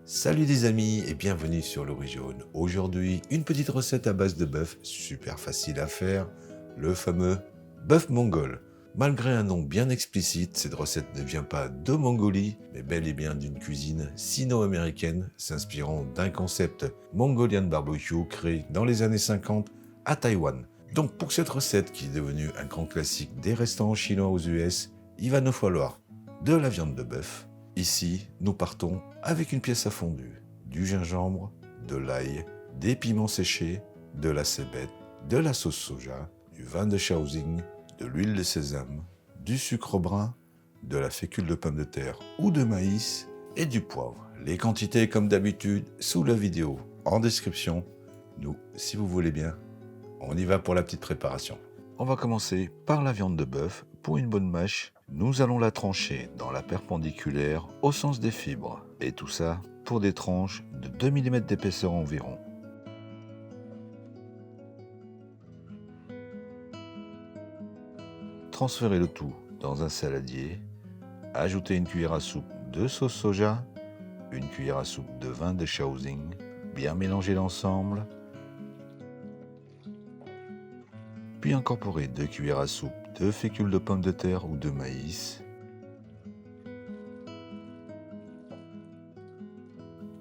Salut les amis et bienvenue sur l'Ori Jaune. Aujourd'hui, une petite recette à base de bœuf, super facile à faire, le fameux bœuf mongol. Malgré un nom bien explicite, cette recette ne vient pas de Mongolie, mais bel et bien d'une cuisine sino-américaine s'inspirant d'un concept mongolian barbecue créé dans les années 50 à Taïwan. Donc pour cette recette qui est devenue un grand classique des restaurants chinois aux US, il va nous falloir de la viande de bœuf. Ici, nous partons avec une pièce à fondue, du gingembre, de l'ail, des piments séchés, de la cébette, de la sauce soja, du vin de Shaoxing, de l'huile de sésame, du sucre brun, de la fécule de pomme de terre ou de maïs et du poivre. Les quantités, comme d'habitude, sous la vidéo en description. Nous, si vous voulez bien, on y va pour la petite préparation. On va commencer par la viande de bœuf. Pour une bonne mâche, nous allons la trancher dans la perpendiculaire au sens des fibres. Et tout ça pour des tranches de 2 mm d'épaisseur environ. Transférez le tout dans un saladier. Ajoutez une cuillère à soupe de sauce soja, une cuillère à soupe de vin de Shaoxing. Bien mélanger l'ensemble. Puis incorporez 2 cuillères à soupe de fécule de pomme de terre ou de maïs.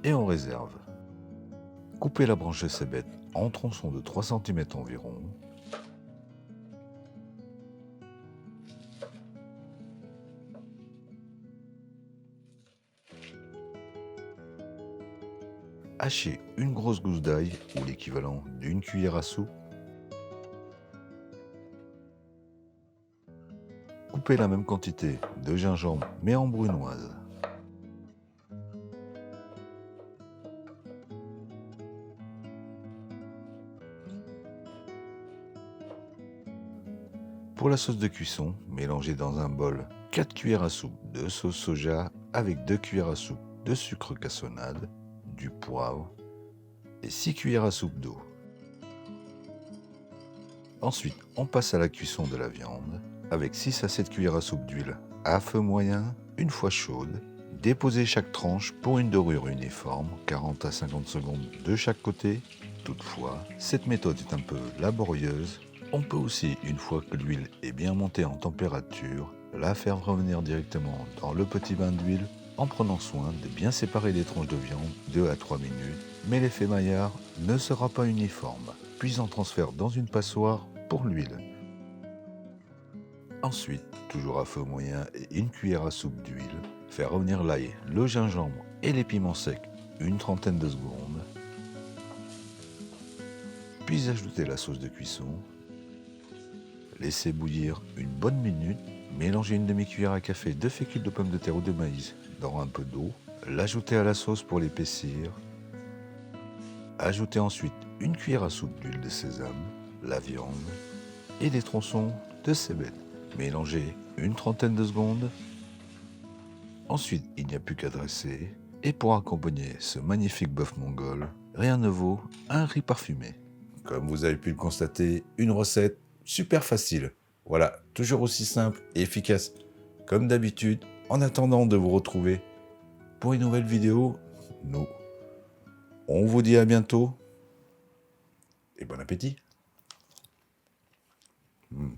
Et on réserve. Coupez la branche de cébette en tronçons de 3 cm environ. Hachez une grosse gousse d'ail ou l'équivalent d'une cuillère à soupe. Coupez la même quantité de gingembre mais en brunoise. Pour la sauce de cuisson, mélangez dans un bol 4 cuillères à soupe de sauce soja avec 2 cuillères à soupe de sucre cassonade, du poivre et 6 cuillères à soupe d'eau. Ensuite, on passe à la cuisson de la viande avec 6 à 7 cuillères à soupe d'huile à feu moyen. Une fois chaude, déposez chaque tranche pour une dorure uniforme, 40 à 50 secondes de chaque côté. Toutefois, cette méthode est un peu laborieuse. On peut aussi, une fois que l'huile est bien montée en température, la faire revenir directement dans le petit bain d'huile en prenant soin de bien séparer les tranches de viande 2 à 3 minutes, mais l'effet maillard ne sera pas uniforme. Puis on transfère dans une passoire pour l'huile. Ensuite, toujours à feu moyen et une cuillère à soupe d'huile, faire revenir l'ail, le gingembre et les piments secs une trentaine de secondes. Puis ajouter la sauce de cuisson. Laissez bouillir une bonne minute. Mélangez une demi-cuillère à café de fécule de pomme de terre ou de maïs dans un peu d'eau. L'ajouter à la sauce pour l'épaissir. Ajoutez ensuite une cuillère à soupe d'huile de sésame, la viande et des tronçons de cébette. Mélangez une trentaine de secondes. Ensuite, il n'y a plus qu'à dresser. Et pour accompagner ce magnifique bœuf mongol, rien ne vaut un riz parfumé. Comme vous avez pu le constater, une recette super facile. Voilà, toujours aussi simple et efficace. Comme d'habitude, en attendant de vous retrouver pour une nouvelle vidéo, on vous dit à bientôt et bon appétit. Mmh.